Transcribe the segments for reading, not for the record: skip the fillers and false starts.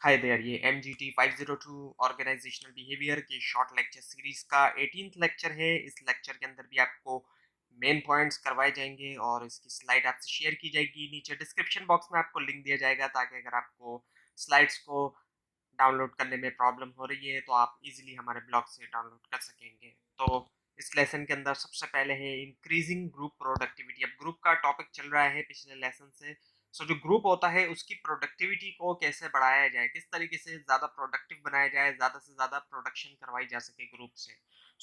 Hi there, ये MGT 502 organisational behaviour की short lecture series का 18th लेक्चर है। इस लेक्चर के अंदर भी आपको मेन पॉइंट्स करवाए जाएंगे और इसकी स्लाइड आपसे शेयर की जाएगी। नीचे डिस्क्रिप्शन बॉक्स में आपको लिंक दिया जाएगा ताकि अगर आपको स्लाइड्स को डाउनलोड करने में प्रॉब्लम हो रही है तो आप इजीली हमारे ब्लॉग से डाउनलोड कर सकेंगे। तो इस लेसन के अंदर सबसे पहले है इंक्रीजिंग ग्रुप प्रोडक्टिविटी। अब ग्रुप का टॉपिक चल रहा है पिछले लेसन से। जो ग्रुप होता है उसकी प्रोडक्टिविटी को कैसे बढ़ाया जाए, किस तरीके से ज़्यादा प्रोडक्टिव बनाया जाए, ज़्यादा से ज़्यादा प्रोडक्शन करवाई जा सके ग्रुप से।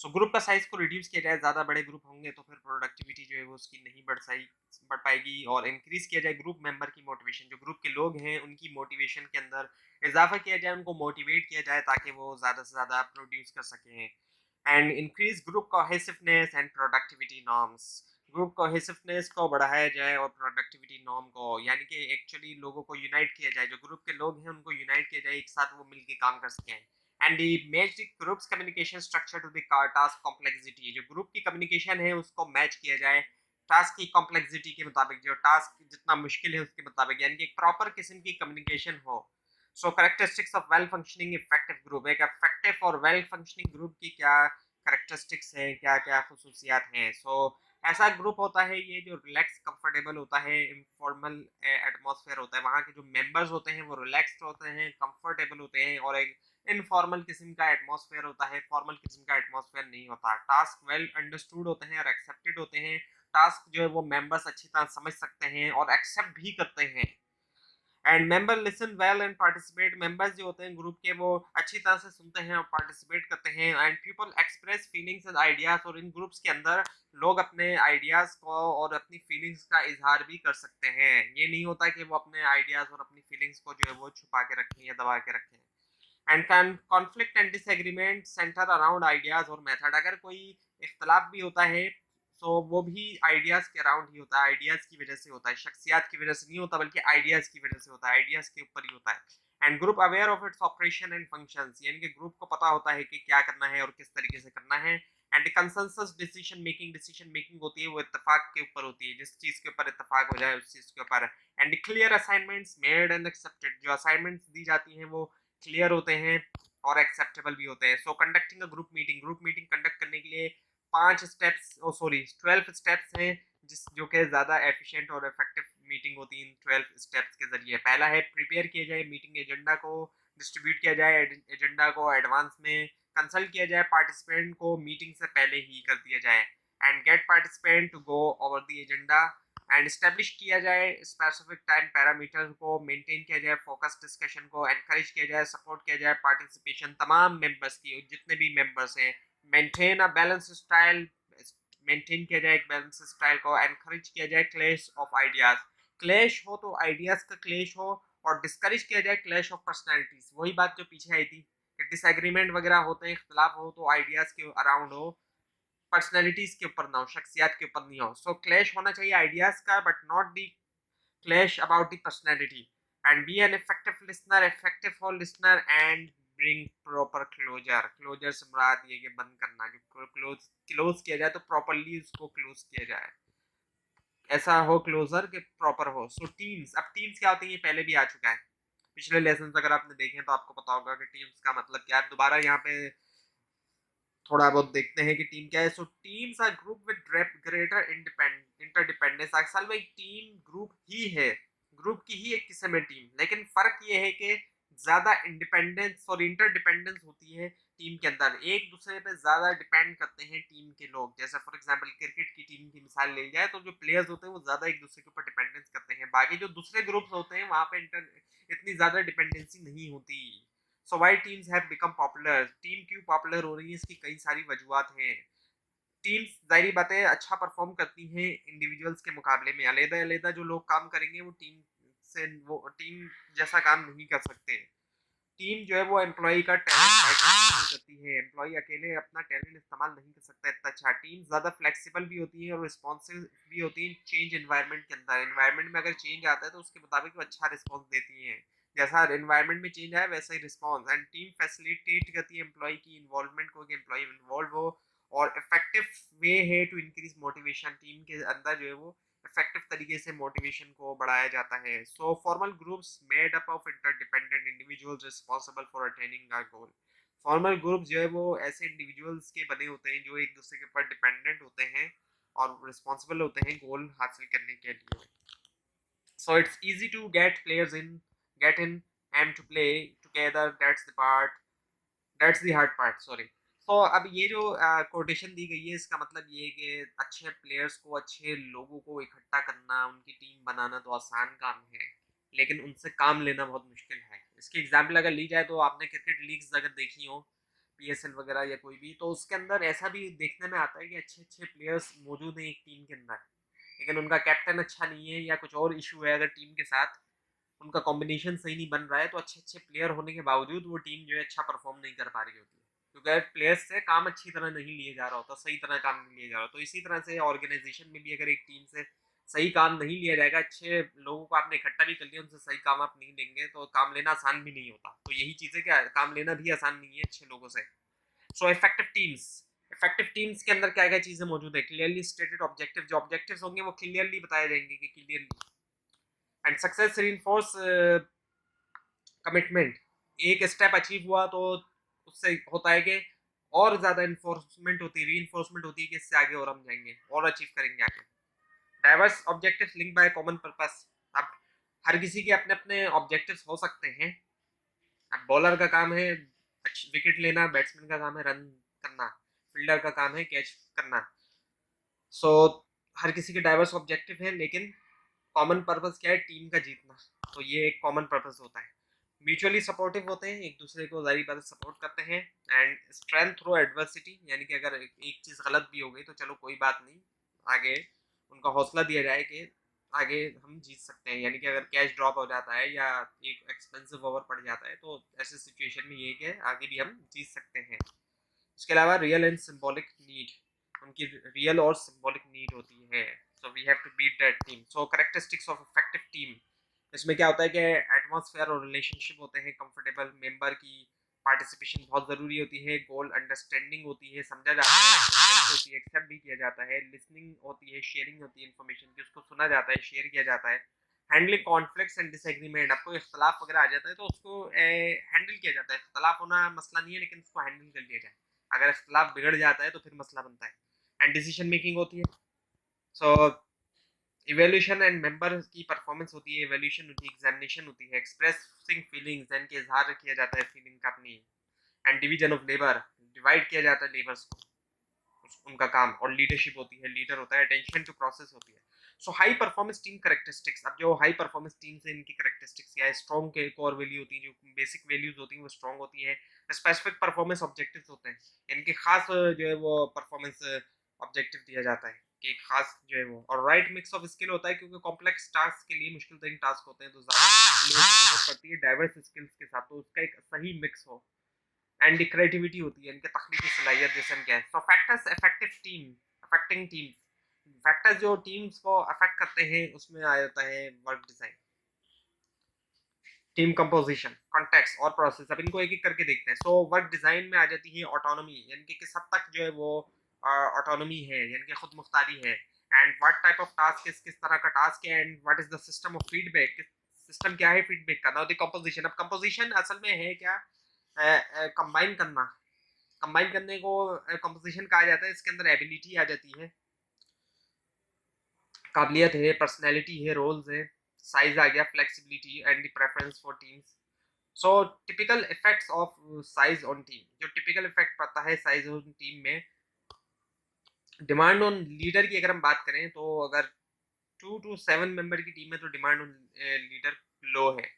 ग्रुप का साइज को रिड्यूस किया जाए, ज़्यादा बड़े ग्रुप होंगे तो फिर प्रोडक्टिविटी जो है वो उसकी नहीं बढ़ पाएगी। और इंक्रीज किया जाए ग्रुप मेंबर की मोटिवेशन, जो ग्रुप के लोग हैं उनकी मोटिवेशन के अंदर इजाफा किया जाए, उनको मोटिवेट किया जाए ताकि वो ज़्यादा से ज़्यादा प्रोड्यूस कर सकें। And increase group cohesiveness and productivity norms, group cohesiveness को बढ़ाया जाए और प्रोडक्टिविटी नॉर्म को, यानी कि एक्चुअली लोगों को यूनाइट किया जाए, जो ग्रुप के लोग हैं उनको यूनाइट किया जाए, एक साथ वो मिलके काम कर सकें। And the match the group's communication structure to the task complexity, जो ग्रुप की कम्युनिकेशन है उसको मैच किया जाए टास्क की कॉम्प्लेक्सिटी के मुताबिक, जो टास्क जितना मुश्किल है उसके मुताबिक, यानी कि एक प्रॉपर किस्म की कम्युनिकेशन हो। Characteristics of well functioning effective group, एक इफेक्टिव और वेल फंक्शनिंग ग्रुप की क्या कैरेक्टरिस्टिक्स हैं, क्या क्या खसूसियात हैं। ऐसा ग्रुप होता है ये जो रिलैक्स कंफर्टेबल होता है, इनफॉर्मल एटमॉस्फेयर होता है, वहाँ के जो मेंबर्स होते हैं वो रिलैक्स्ड होते हैं, कंफर्टेबल होते हैं, और एक इनफॉर्मल किस्म का एटमॉस्फेयर होता है, फॉर्मल किस्म का एटमॉस्फेयर नहीं होता। टास्क वेल अंडरस्टूड होते हैं और एक्सेप्टेड होते हैं, टास्क जो है वो मेंबर्स अच्छी तरह समझ सकते हैं और एक्सेप्ट भी करते हैं। And member listen well and participate, members जो होते हैं ग्रुप के वो अच्छी तरह से सुनते हैं और पार्टिसिपेट करते हैं। And people express feelings and ideas, और इन ग्रुप्स के अंदर लोग अपने आइडियाज को और अपनी फीलिंग्स का इजहार भी कर सकते हैं। ये नहीं होता कि वो अपने आइडियाज और अपनी फीलिंग्स को जो है वो छुपा के रखें या दबा के रखें। And can conflict and disagreement centre around ideas और मेथड, अगर कोई इख्तलाफ भी होता है वो भी आइडियाज के अराउंड ही होता है, आइडियाज की वजह से होता है, शख्सियात की वजह से नहीं होता बल्कि आइडियाज की वजह से होता है, आइडियाज के ऊपर ही होता है। And group aware of its operation and functions, यानी कि ग्रुप को पता होता है कि क्या करना है और किस तरीके से करना है। And consensus decision making, decision making होती है वो इत्तेफाक के ऊपर होती है, जिस चीज के ऊपर इत्तेफाक हो जाए उस चीज के ऊपर। And clear assignments made and accepted, जो असाइनमेंट्स दी जाती हैं वो क्लियर होते हैं और एक्सेप्टेबल भी होते हैं। Conducting a group meeting, group meeting conduct करने के लिए 12 स्टेप्स हैं, जिस जो कि ज़्यादा एफिशिएंट और इफेक्टिव मीटिंग होती है इन 12 स्टेप्स के जरिए। पहला है प्रिपेयर किया जाए मीटिंग एजेंडा को, डिस्ट्रीब्यूट किया जाए एजेंडा को एडवांस में, कंसल्ट किया जाए पार्टिसिपेंट को मीटिंग से पहले ही कर दिया जाए। And get participant to go over the agenda, and establish किया जाए स्पेसिफिक टाइम पैरामीटर को, मेंटेन किया जाए फोकस डिस्कशन को, एनकरेज किया जाए, सपोर्ट किया जाए पार्टिसिपेशन तमाम मेंबर्स की, जितने भी मेंबर्स हैं। Maintain a balance style, maintain किया जाए एक बैलेंस स्टाइल को, एनकरेज किया जाए क्लैश ऑफ आइडियाज, क्लैश हो तो आइडियाज का क्लैश हो, और डिस्करेज किया जाए क्लैश ऑफ पर्सनैलिटीज, वही बात जो पीछे आई थी कि डिसएग्रीमेंट वगैरह होते हैं, इख्तलाफ हो तो आइडियाज के अराउंड हो, पर्सनैलिटीज के ऊपर ना हो, शख्सियात के ऊपर नहीं हो। क्लैश होना चाहिए आइडियाज का but not the clash about the personality, and be an effective for listener and bring proper closure से मुराद ये कि बंद करना, जो क्लोज किया जाए तो प्रॉपरली उसको क्लोज किया जाए, ऐसा हो क्लोजर के प्रॉपर हो। टीम्स, अब टीम्स क्या होती है ये पहले भी आ चुका है, पिछले लेसन अगर आपने देखे तो आपको पता होगा कि टीम्स का मतलब क्या है। दोबारा यहाँ पे थोड़ा बहुत देखते हैं कि टीम क्या है। Teams are group with greater interdependence, असल में एक टीम ग्रुप ही है, ग्रुप की ही एक किस्म है टीम, लेकिन फर्क ये है कि ज्यादा इंडिपेंडेंस और इंटरडिपेंडेंस होती है टीम के अंदर, एक दूसरे पे ज्यादा डिपेंड करते हैं टीम के लोग। जैसे फॉर एग्जांपल क्रिकेट की टीम की मिसाल ले जाए तो जो प्लेयर्स होते हैं वो ज्यादा एक दूसरे के ऊपर डिपेंडेंस करते हैं, बाकी जो दूसरे ग्रुप्स होते हैं वहां पे इतनी ज्यादा डिपेंडेंसी नहीं होती। Why teams have become popular, team क्यों पॉपुलर हो रही है इसकी कई सारी वजूहत हैं। टीम्स जाहिर बात है अच्छा परफॉर्म करती हैं इंडिविजुअल्स के मुकाबले में, अलग-अलग जो लोग काम करेंगे वो टीम जैसा काम नहीं कर सकते। टीम जो है वो एम्प्लॉय का टैलेंट इस्तेमाल करती है, एम्प्लॉय अकेले अपना टैलेंट इस्तेमाल नहीं कर सकता इतना अच्छा। टीम ज़्यादा फ्लेक्सिबल भी होती है और रिस्पॉन्सिव भी होती है चेंज एनवायरनमेंट के अंदर, एनवायरनमेंट में अगर चेंज आता है तो उसके मुताबिक वो अच्छा रिस्पॉन्स देती है, जैसा एनवायरनमेंट में चेंज आए वैसा ही रिस्पॉन्स। एंड टीम फैसिलिटेट करती है एम्प्लॉय की इन्वॉल्वमेंट को, कि एम्प्लॉय इन्वॉल्व हो, और इफेक्टिव वे है टू इंक्रीज मोटिवेशन, टीम के अंदर जो है वो इफेक्टिव तरीके से मोटिवेशन को बढ़ाया जाता है। So formal groups made up of interdependent individuals responsible for attaining our goal. Formal group जो है वो ऐसे इंडिविजुअल्स के बने होते हैं जो एक दूसरे के ऊपर डिपेंडेंट होते हैं और रिस्पॉन्सिबल होते हैं गोल हासिल करने के लिए। So it's easy to get in and to play together. That's the hard part. Sorry. तो अब ये जो कोटेशन दी गई है इसका मतलब ये है कि अच्छे प्लेयर्स को, अच्छे लोगों को इकट्ठा करना, उनकी टीम बनाना तो आसान काम है, लेकिन उनसे काम लेना बहुत मुश्किल है। इसकी एग्जांपल अगर ली जाए तो आपने क्रिकेट लीग्स अगर देखी हो, पीएसएल वगैरह या कोई भी, तो उसके अंदर ऐसा भी देखने में आता है कि अच्छे अच्छे प्लेयर्स मौजूद हैं एक टीम के अंदर, लेकिन उनका कैप्टन अच्छा नहीं है या कुछ और इशू है अगर टीम के साथ, उनका कॉम्बिनेशन सही नहीं बन रहा है, तो अच्छे अच्छे प्लेयर होने के बावजूद वो टीम जो है अच्छा परफॉर्म नहीं कर पा रही होती है, क्योंकि प्लेयर्स से काम अच्छी तरह नहीं लिया जा रहा होता, सही तरह काम नहीं लिया जा रहा। तो इसी तरह से ऑर्गेनाइजेशन में भी अगर एक टीम से सही काम नहीं लिया जाएगा, अच्छे लोगों को आपने इकट्ठा भी कर लिया, उनसे सही काम आप नहीं लेंगे, तो काम लेना आसान भी नहीं होता। तो यही चीज़ है कि काम लेना भी आसान नहीं है अच्छे लोगों से। सो इफेक्टिव टीम्स के अंदर क्या क्या चीज़ें मौजूद है? क्लियरली स्टेटेड ऑब्जेक्टिव, जो ऑब्जेक्टिव्स होंगे वो क्लियरली बताए जाएंगे कि clearly, and success reinforce commitment. एक स्टेप अचीव हुआ तो उससे होता है कि और ज़्यादा इन्फोर्समेंट होती है, रीइंफोर्समेंट होती है कि इससे आगे और हम जाएंगे और अचीव करेंगे आगे। Diverse objectives link by common purpose. अब हर किसी के अपने अपने ऑब्जेक्टिव्स हो सकते हैं। अब बॉलर का काम है विकेट लेना, बैट्समैन का काम है रन करना, फील्डर का काम है कैच करना। सो हर किसी के डाइवर्स ऑब्जेक्टिव है, लेकिन कॉमन पर्पस क्या है? टीम का जीतना। तो ये एक कॉमन पर्पस होता है। म्यूचुअली सपोर्टिव होते हैं, एक दूसरे को जारी बात सपोर्ट करते हैं। एंड स्ट्रेंथ थ्रू एडवर्सिटी, यानी कि अगर एक चीज़ गलत भी हो गई तो चलो कोई बात नहीं, आगे उनका हौसला दिया जाए कि आगे हम जीत सकते हैं। यानी कि अगर कैच ड्रॉप हो जाता है या एक एक्सपेंसिव ओवर पड़ जाता है तो ऐसे सिचुएशन में ये है कि आगे भी हम जीत सकते हैं। इसके अलावा रियल एंड सिंबॉलिक नीड, उनकी रियल और सिंबॉलिक नीड होती है। So we have to beat that team. So characteristics of effective team, इसमें क्या होता है कि एटमॉस्फेयर और रिलेशनशिप होते हैं कंफर्टेबल, मेंबर की पार्टिसिपेशन बहुत ज़रूरी होती है, गोल अंडरस्टैंडिंग होती है, समझा जाता है, एक्सेप्टेंस होती है, एक्सेप्ट भी किया जाता है, लिसनिंग होती है, शेयरिंग होती है इन्फॉर्मेशन की, उसको सुना जाता है, शेयर किया जाता है, हैंडलिंग कॉन्फ्लिक्ट्स एंड डिसएग्रीमेंट। आपको इख्तलाफ वगैरह आ जाता है तो उसको हैंडल किया जाता है। इख्तलाफ होना मसला नहीं है, लेकिन उसको हैंडल कर लिया जाए। अगर इख्तलाफ बिगड़ जाता है तो फिर मसला बनता है। एंड डिसीजन मेकिंग होती है। सो इवेल्यूशन एंड मेंबर की परफॉर्मेंस होती है, इवेल्यूशन होती है, एग्जामिनेशन होती है, एक्सप्रेसिंग फीलिंग्स, यानी कि इजहार किया जाता है फीलिंग का अपनी। And division of labour, divide किया जाता है लेबर्स को, उनका काम। और लीडरशिप होती है, लीडर होता है, अटेंशन टू प्रोसेस होती है। सो हाई परफॉर्मेंस टीम कैरेक्टरिस्टिक्स, अब जो हाई परफॉर्मेंस टीम से इनकी कैरेक्टरिस्टिक्स क्या है? स्ट्रॉन्ग के कोर वैल्यू होती है, जो बेसिक वैल्यूज होती हैं वो स्ट्रॉन्ग होती है। स्पेसिफिक परफॉर्मेंस ऑब्जेक्टिव्स होते हैं, इनके खास जो है वो परफॉर्मेंस ऑब्जेक्टिव दिया जाता है कि खास जो है वो। और राइट मिक्स ऑफ स्किल होता है, क्योंकि कॉम्प्लेक्स टास्क के लिए, मुश्किल तरीन टास्क होते हैं तो ज़्यादा लोगों की जरूरत पड़ती है डाइवर्स स्किल्स के साथ, तो उसका एक सही मिक्स हो। एंड क्रिएटिविटी होती है, इनके तख्लीकी सलाहियत जैसे हम क्या है। सो factors effective team, affecting team, factors जो टीम्स को अफेक्ट करते हैं उसमें आ जाता है work design, team composition, context और प्रोसेस। अब इनको एक एक करके देखते हैं। सो वर्क डिजाइन में आ जाती है ऑटोनॉमी, यानी कि किस हद तक जो है वो ऑटोनॉमी है, यानी कि खुद मुख्तारी है। And what type of task, किस तरह का टास्क है। And what is the system of feedback, system क्या है फीडबैक का। नाउ द कंपोजिशन, अब कंपोजिशन असल में है क्या? कंबाइन करना। कंबाइन करने को कंपोजिशन कहा जाता है। इसके अंदर एबिलिटी आ जाती है, काबिलियत है, पर्सनैलिटी है, रोल्स है, साइज आ गया, flexibility and the preference for teams. So typical effects of size on team, जो टिपिकल इफेक्ट पड़ता है साइज ऑन टीम में। डिमांड ऑन लीडर की अगर हम बात करें तो अगर 2 to 7 मेंबर की टीम है तो डिमांड ऑन लीडर लो है,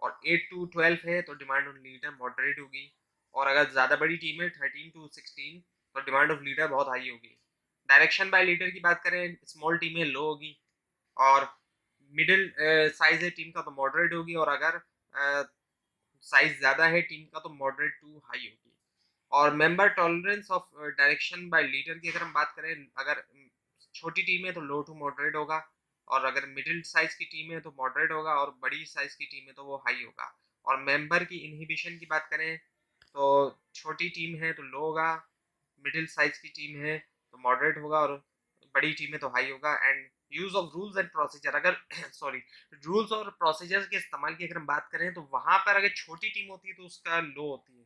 और 8 to 12 है तो डिमांड ऑन लीडर मॉडरेट होगी। और अगर ज़्यादा बड़ी टीम है 13 to 16 तो डिमांड ऑफ लीडर बहुत हाई होगी। डायरेक्शन बाय लीडर की बात करें, स्मॉल टीम है लो होगी, और मिडिल साइज है टीम का तो मॉडरेट होगी, और अगर साइज ज़्यादा है टीम का तो मॉडरेट टू हाई होगी। और member tolerance of direction by leader की अगर हम बात करें, अगर छोटी टीम है तो लो टू मॉडरेट होगा, और अगर मिडिल साइज की टीम है तो मॉडरेट होगा, और बड़ी साइज की टीम है तो वो हाई होगा। और मेंबर की इनहिबिशन की बात करें तो छोटी टीम है तो लो होगा, मिडिल साइज की टीम है तो मॉडरेट होगा, और बड़ी टीम है तो हाई होगा। And use of rules and procedure, अगर सॉरी रूल्स और प्रोसीजर के इस्तेमाल की अगर हम बात करें तो वहां पर अगर छोटी टीम होती है तो उसका लो होती है,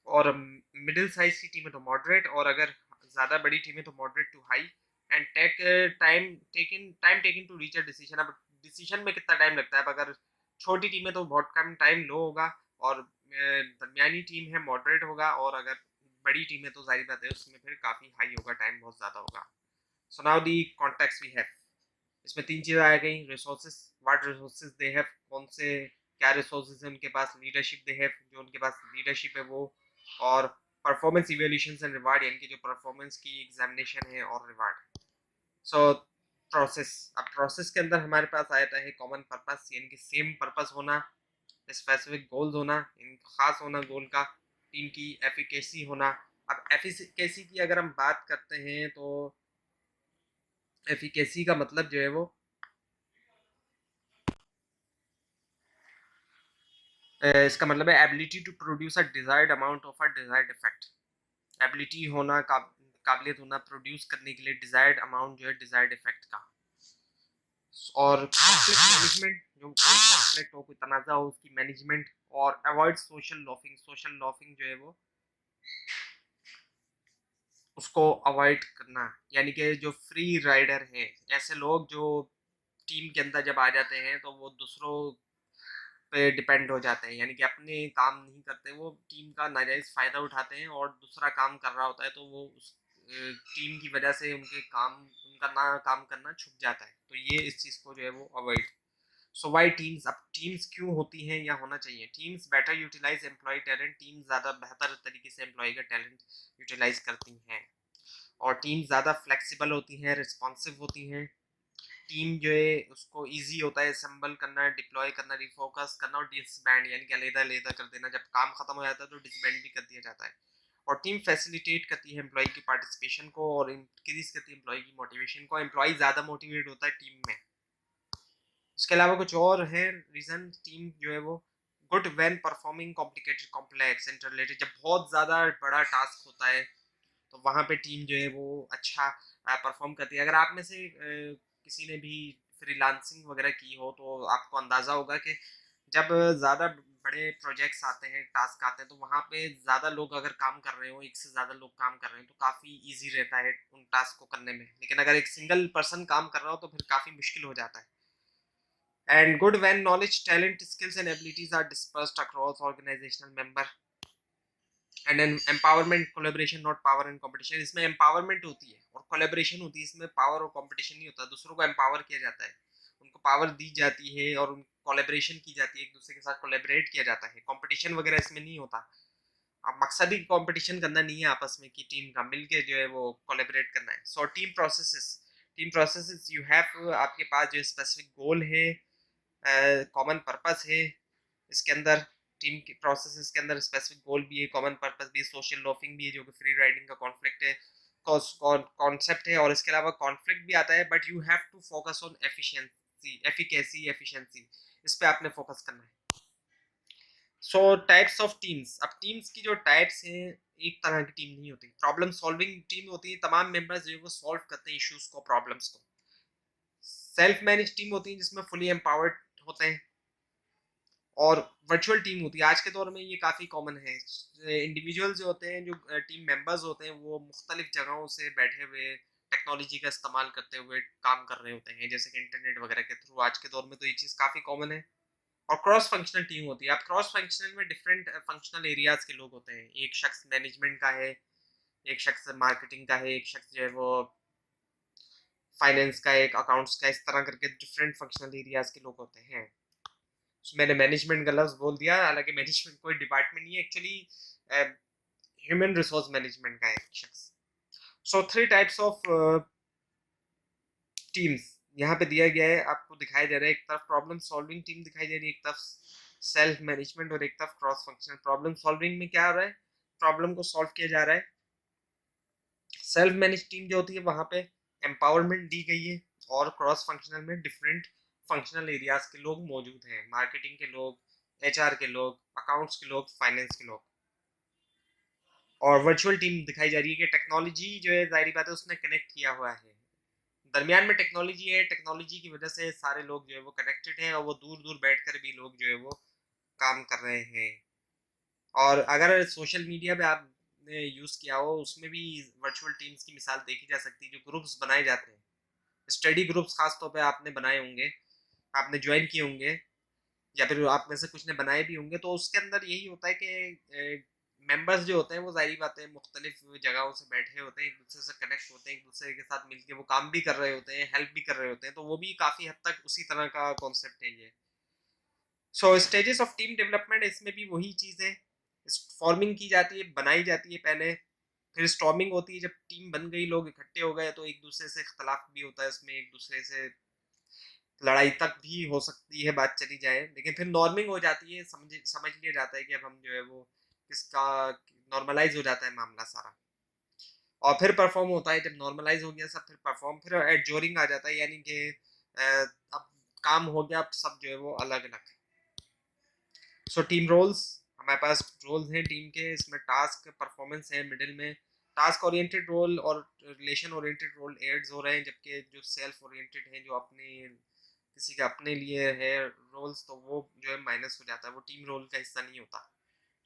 और मिडिल साइज की टीम है तो मॉडरेट, और अगर ज़्यादा बड़ी टीम है तो moderate to high, and take time taking to reach a decision. अब डिसीजन में कितना टाइम लगता है, अब अगर छोटी टीम है तो बहुत कम टाइम लो होगा, और दरमियानी टीम है मॉडरेट होगा, और अगर बड़ी टीम है तो जाहिर बात है उसमें फिर काफ़ी हाई होगा, टाइम बहुत ज़्यादा होगा। So now the context we have, इसमें तीन चीज़ें आ गई, resources, what resources they have, कौन से क्या रिसोर्सेज है उनके पास, लीडरशिप दे हैव, जो उनके पास लीडरशिप है वो, और परफॉर्मेंस इवेल्यूशन एंड रिवार्ड, यानी कि जो परफॉर्मेंस की एग्जामिनेशन है और रिवार्ड। सो प्रोसेस, अब प्रोसेस के अंदर हमारे पास आता है कॉमन पर्पस, यानी कि सेम पर्पस होना, स्पेसिफिक गोल्स होना, इन खास होना गोल का, टीम की एफिकेसी होना। अब एफिकेसी की अगर हम बात करते हैं तो एफिकेसी का मतलब जो है वो इसका मतलब है ability to produce a desired amount of a desired effect, ability होना, काबिलियत होना प्रोड्यूस करने के लिए डिजायर्ड अमाउंट जो है डिजायर्ड इफेक्ट का। और कॉन्फ्लिक्ट मैनेजमेंट, जो कोई कॉन्फ्लिक्ट हो, कोई तनाज़ा हो, उसकी मैनेजमेंट, और avoid social laughing, social laughing जो है वो उसको अवॉइड करना, यानी कि जो फ्री राइडर है, ऐसे लोग जो टीम के अंदर जब आ जाते हैं तो वो दूसरों पे डिपेंड हो जाते हैं, यानी कि अपने काम नहीं करते, वो टीम का नाजायज़ फ़ायदा उठाते हैं, और दूसरा काम कर रहा होता है तो वो उस टीम की वजह से उनका ना काम करना छुप जाता है, तो ये इस चीज़ को जो है वो अवॉइड। सो वाई टीम्स, अब टीम्स क्यों होती हैं या होना चाहिए, teams better utilise employ talent, team ज़्यादा बेहतर तरीके से एम्प्लॉय का टैलेंट यूटिलाइज करती हैं, और टीम ज़्यादा फ्लेक्सिबल होती हैं, रिस्पॉन्सिव होती हैं, टीम जो है उसको इजी होता है असेंबल करना, डिप्लॉय करना, रिफोकस करना, और डिसबैंड यानी कि अलग-अलग कर देना, जब काम खत्म हो जाता है तो डिसबैंड भी कर दिया जाता है। और टीम फैसिलिटेट करती है एम्प्लॉय की पार्टिसिपेशन को, और इंक्रीज करती है एम्प्लॉय की मोटिवेशन को, एम्प्लॉय ज़्यादा मोटिवेट होता है टीम में। इसके अलावा कुछ और है रीज़न, टीम जो है वो good when performing complicated complex interrelated, जब बहुत ज़्यादा बड़ा टास्क होता है तो वहाँ पे टीम जो है वो अच्छा परफॉर्म करती है। अगर आप में से किसी ने भी फ्रीलांसिंग वगैरह की हो तो आपको अंदाज़ा होगा कि जब ज़्यादा बड़े प्रोजेक्ट्स आते हैं, टास्क आते हैं, तो वहाँ पे ज़्यादा लोग अगर काम कर रहे हो, एक से ज़्यादा लोग काम कर रहे हैं तो काफ़ी ईजी रहता है उन टास्क को करने में, लेकिन अगर एक सिंगल पर्सन काम कर रहा हो तो फिर काफ़ी मुश्किल हो जाता है। And good when knowledge, talent, skills and abilities are dispersed across organisational member, and an empowerment collaboration not power and competition, इसमें एम्पावरमेंट होती है और कोलेब्रेशन होती है, इसमें पावर और कंपटीशन नहीं होता, दूसरों को एम्पावर किया जाता है, उनको पावर दी जाती है, और कोलेब्रेशन की जाती है, एक दूसरे के साथ कोलेबरेट किया जाता है, कंपटीशन वगैरह इसमें नहीं होता। अब मकसद ही कंपटीशन करना नहीं है आपस में, कि टीम का मिलके जो है वो कोलेबरेट करना है। So team processes you have, आपके पास जो स्पेसिफिक गोल है, कॉमन पर्पस है, इसके अंदर टीम के प्रोसेसेस के अंदर स्पेसिफिक गोल भी है, कॉमन पर्पस भी है, सोशल लॉफिंग भी है जो कि फ्री राइडिंग का कॉन्फ्लिक्ट है, कॉन्सेप्ट है, और इसके अलावा कॉन्फ्लिक्ट भी आता है, but you have to focus on efficiency, efficacy, efficiency, इस पे आपने फोकस करना है। सो टाइप्स ऑफ टीम्स, अब टीम्स की जो टाइप्स हैं, एक तरह की टीम नहीं होती, प्रॉब्लम सॉल्विंग टीम होती है, तमाम मेंबर्स जो है वो सॉल्व करते हैं इश्यूज को, प्रॉब्लम्स को। सेल्फ मैनेज टीम होती है जिसमें फुली एम्पावर्ड होते हैं, और वर्चुअल टीम होती है, आज के दौर में ये काफ़ी कॉमन है। इंडिविजुअल जो होते हैं, जो टीम मेंबर्स होते हैं, वो मुख्तलिफ जगहों से बैठे हुए टेक्नोलॉजी का इस्तेमाल करते हुए काम कर रहे होते हैं, जैसे कि इंटरनेट वगैरह के थ्रू, आज के दौर में तो ये चीज़ काफ़ी कॉमन है। और क्रॉस फंक्शनल टीम होती है, अब क्रॉस फंक्शनल में डिफरेंट फंक्शनल एरियाज के लोग होते हैं, एक शख्स मैनेजमेंट का है, एक शख्स मार्केटिंग का है, एक शख्स जो है वो फाइनेंस का है, एक अकाउंट्स का, इस तरह करके डिफरेंट फंक्शनल एरियाज के लोग होते हैं। मैंने मैनेजमेंट का लफ्ज बोल दिया, हालांकि मैनेजमेंट कोई डिपार्टमेंट नहीं है एक्चुअली, ह्यूमन रिसोर्स मैनेजमेंट का एक शख्स। सो 3 टाइप्स ऑफ टीम्स यहाँ पे दिया गया है, आपको दिखाया जा रहा है, एक तरफ प्रॉब्लम सॉल्विंग टीम दिखाई दे रही है, एक तरफ सेल्फ मैनेजमेंट, और एक तरफ क्रॉस फंक्शनल। प्रॉब्लम सॉल्विंग में क्या हो रहा है, प्रॉब्लम को सॉल्व किया जा रहा है। सेल्फ मैनेज टीम जो होती है वहां पे एम्पावरमेंट दी गई है, और क्रॉस फंक्शनल में डिफरेंट फंक्शनल एरियाज के लोग मौजूद हैं, मार्केटिंग के लोग, एचआर के लोग, अकाउंट्स के लोग, फाइनेंस के लोग। और वर्चुअल टीम दिखाई जा रही है कि टेक्नोलॉजी जो है जाहिर बात है उसने कनेक्ट किया हुआ है, दरमियान में टेक्नोलॉजी है, टेक्नोलॉजी की वजह से सारे लोग जो है वो कनेक्टेड हैं और वो दूर-दूर बैठकर भी लोग जो है वो काम कर रहे हैं। और अगर सोशल मीडिया पे आपने यूज़ किया हो, उसमें भी वर्चुअल टीम्स की मिसाल देखी जा सकती है, जो ग्रुप्स बनाए जाते हैं। स्टडी ग्रुप्स खास तौर पे आपने बनाए होंगे, आपने जॉइन किए होंगे या फिर आप में से कुछ ने बनाए भी होंगे, तो उसके अंदर यही होता है कि मेंबर्स जो होते हैं वो ज़ाहिर बात है मुख्तलिफ जगहों से बैठे होते हैं, एक दूसरे से कनेक्ट होते हैं, एक दूसरे के साथ मिलके वो काम भी कर रहे होते हैं, हेल्प भी कर रहे होते हैं, तो वो भी काफ़ी हद तक उसी तरह का कॉन्सेप्ट है ये। सो स्टेजेस ऑफ टीम डेवलपमेंट, इसमें भी वही चीज़ है, फॉर्मिंग की जाती है, बनाई जाती है पहले, फिर स्टॉर्मिंग होती है, जब टीम बन गई, लोग इकट्ठे हो गए, तो एक दूसरे से इख्तलाफ भी होता है इसमें, एक दूसरे से लड़ाई तक भी हो सकती है, बात चली जाए, लेकिन फिर नॉर्मिंग हो जाती है, समझ समझ लिया जाता है कि अब हम जो है वो किसका नॉर्मलाइज हो जाता है मामला सारा, और फिर परफॉर्म होता है, जब नॉर्मलाइज हो गया सब, फिर परफॉर्म, फिर एडजोरिंग आ जाता है, यानी कि अब काम हो गया, अब सब जो है वो अलग अलग। सो टीम रोल्स, हमारे पास रोल्स हैं टीम के, इसमें टास्क, परफॉर्मेंस है मिडिल में, टास्क ओरिएंटेड रोल और रिलेशन ओरिएंटेड रोल एड्स हो रहे हैं, जबकि जो सेल्फ ओरिएंटेड हैं, जो अपने किसी के अपने लिए है रोल्स, तो वो जो है माइनस हो जाता है, वो टीम रोल का हिस्सा नहीं होता।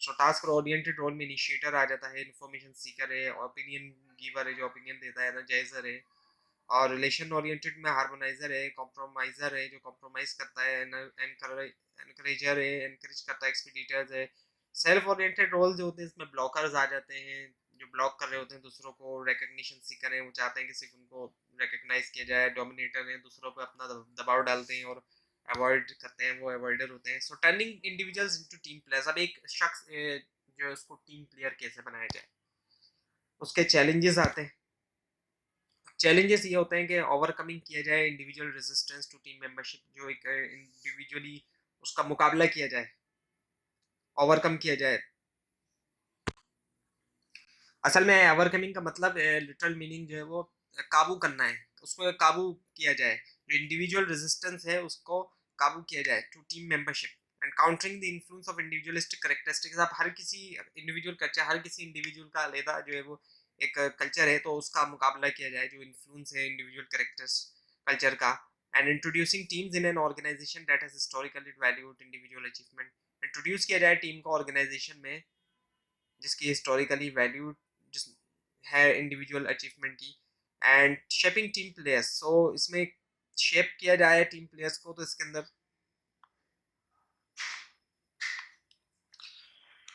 सो टास्क ओरिएंटेड रोल में इनिशिएटर आ जाता है, इन्फॉर्मेशन सीकर है, ओपिनियन गिवर है जो ओपिनियन देता है, एनर्जाइजर है, और रिलेशन ओरिएंटेड में हार्मोनाइजर है, कॉम्प्रोमाइजर है जो कॉम्प्रोमाइज करता है, एनकरेजर है, एनकरेज करता है, एक्सपीडिटर्स है। सेल्फ ओरिएंटेड रोल जो होते हैं इसमें ब्लॉकर्स आ जाते हैं, जो ब्लॉक कर रहे होते हैं दूसरों को, रिकग्निशन सीकर हैं, वो चाहते हैं कि सिर्फ उनको रिकग्नाइज किया जाए, डोमिनेटर हैं, दूसरों पर अपना दबाव डालते हैं, और अवॉइड करते हैं, वो अवॉइडर होते हैं। So turning individuals into team players, अब एक शख्स जो है उसको टीम प्लेयर कैसे बनाया जाए, उसके चैलेंजेस आते हैं। चैलेंजेस ये होते हैं कि ओवरकमिंग किया जाए individual resistance to team membership, जो एक इंडिविजुअली उसका मुकाबला किया जाए, ओवरकम किया जाए। असल में ओवरकमिंग का मतलब लिटरल मीनिंग जो है वो काबू करना है, उसको काबू किया जाए, जो इंडिविजुअल रेजिस्टेंस है उसको काबू किया जाए to team membership and countering the influence of individualistic characteristics. आप हर किसी इंडिविजुअल कल्चर, हर किसी इंडिविजुअल का अलग जो है वो एक कल्चर है, तो उसका मुकाबला किया जाए जो इन्फ्लुएंस है इंडिविजुअल कैरेक्टर्स कल्चर का, and introducing teams in an organisation that has historically valued individual achievement. Introduce किया जाए टीम को ऑर्गेनाइजेशन में जिसकी हिस्टोरिकली वैल्यू जिस है इंडिविजुअल अचीवमेंट की, एंड शेपिंग टीम प्लेयर्स। सो इसमें शेप किया जाए टीम प्लेयर्स को, तो इसके अंदर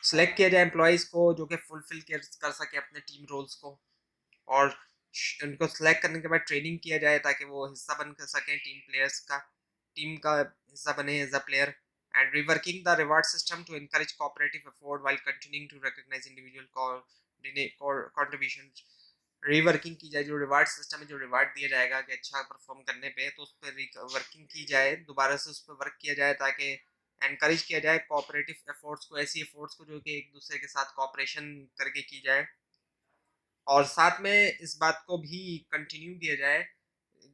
सेलेक्ट किया जाए एम्प्लॉयज़ को जो कि फुलफिल कर सके अपने टीम रोल्स को, और उनको सेलेक्ट करने के बाद ट्रेनिंग किया जाए ताकि वो हिस्सा बन कर सकें टीम प्लेयर्स का, टीम का हिस्सा बने as a player, and reworking the reward system to encourage cooperative effort while continuing to recognize individual contribution। Reworking की जाए, जो रिवार्ड सिस्टम है, जो रिवार्ड दिया जाएगा कि अच्छा परफॉर्म करने पे, तो उस पर वर्किंग की जाए, दोबारा से उस पर वर्क किया जाए ताकि एनकरेज किया जाए कोऑपरेटिव एफर्ट्स को, ऐसी एफर्ट्स को जो कि एक दूसरे के साथ कोऑपरेशन करके की जाए, और साथ में इस बात को भी कंटिन्यू किया जाए,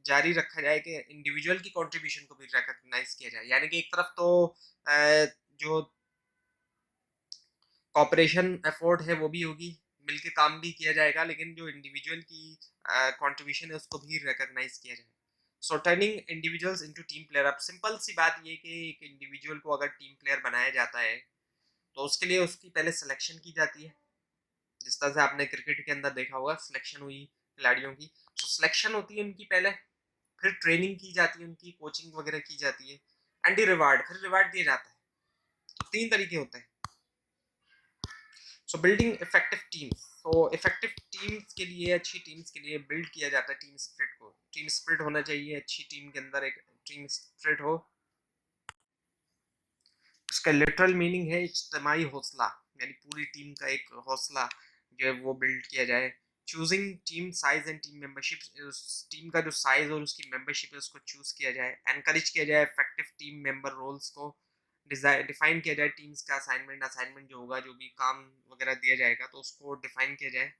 जारी रखा जाए कि इंडिविजुअल की कंट्रीब्यूशन को भी रिकॉग्नाइज किया जाए, यानी कि एक तरफ तो जो कॉपरेशन एफर्ट है वो भी होगी, मिलके काम भी किया जाएगा, लेकिन जो इंडिविजुअल की कंट्रीब्यूशन है उसको भी रिकॉग्नाइज किया जाए। So turning individuals into team player, अब सिंपल सी बात ये कि एक इंडिविजुअल को अगर टीम प्लेयर बनाया जाता है तो उसके लिए उसकी पहले सिलेक्शन की जाती है, जिस तरह से आपने क्रिकेट के अंदर देखा होगा सिलेक्शन हुई खिलाड़ियों की, तो सिलेक्शन होती है उनकी पहले, फिर ट्रेनिंग की जाती है, उनकी कोचिंग वगैरह की जाती है, एंड रिवार्ड, फिर रिवार्ड दिया जाता है। तो तीन तरीके होते हैं। सो बिल्डिंग इफेक्टिव टीम्स, तो इफेक्टिव टीम्स के लिए, अच्छी टीम्स के लिए बिल्ड किया जाता है टीम स्पिरिट को, टीम स्पिरिट होना चाहिए अच्छी टीम के अंदर, एक टीम स्पिरिट हो। उसका लिटरल मीनिंग है इज्तिमाई हौसला, यानी पूरी टीम का एक हौसला जो है वो बिल्ड किया जाए। Choosing team size and team membership, उस टीम का जो साइज और उसकी मेंबरशिप है उसको चूज किया जाए। एनकरेज किया जाए इफेक्टिव टीम मेंबर रोल्स को, डिफाइन किया जाए टीम्स का असाइनमेंट, असाइनमेंट जो होगा, जो भी काम वगैरह दिया जाएगा तो उसको डिफाइन किया जाए।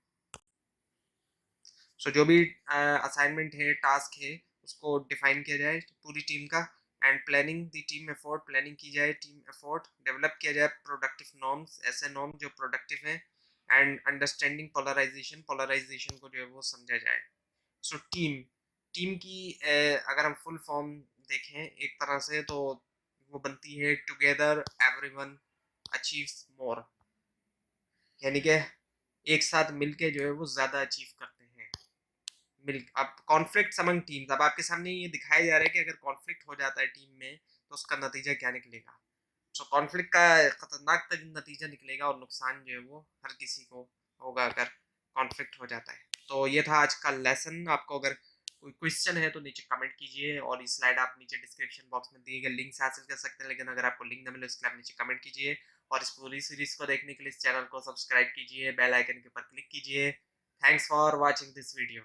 सो जो भी असाइनमेंट है, टास्क है, उसको डिफाइन किया जाए पूरी टीम का, and planning the team effort, planning की जाए टीम एफर्ट, डेवलप किया जाए प्रोडक्टिव नॉर्म्स, ऐसे नॉर्म जो प्रोडक्टिव हैं, एंड अंडरस्टैंडिंग पोलराइजेशन, पोलराइजेशन को जो है वो समझा जाए। सो टीम, टीम की अगर हम फुल फॉर्म देखें एक तरह से तो वो बनती है टुगेदर एवरीवन अचीव्स मोर, यानी कि एक साथ मिलके जो है वो ज़्यादा अचीव करते हैं। मिल अब कॉन्फ्लिक्ट्स अमंग टीम्स, अब आपके सामने ये दिखाया जा रहा है कि अगर कॉन्फ्लिक्ट हो जाता है टीम में तो उसका नतीजा क्या निकलेगा। सो कॉन्फ्लिक्ट का खतरनाक तरीन नतीजा निकलेगा और नुकसान जो है वो हर किसी को होगा अगर कॉन्फ्लिक्ट हो जाता है। तो ये था आज का लेसन। आपको अगर कोई क्वेश्चन है तो नीचे कमेंट कीजिए और ये स्लाइड आप नीचे डिस्क्रिप्शन बॉक्स में दिए गए लिंक से हासिल कर सकते हैं, लेकिन अगर आपको लिंक ना मिले उसके लिए आप नीचे कमेंट कीजिए। और इस पूरी सीरीज को देखने के लिए इस चैनल को सब्सक्राइब कीजिए, बेल आइकन के ऊपर क्लिक कीजिए। Thanks for watching this video.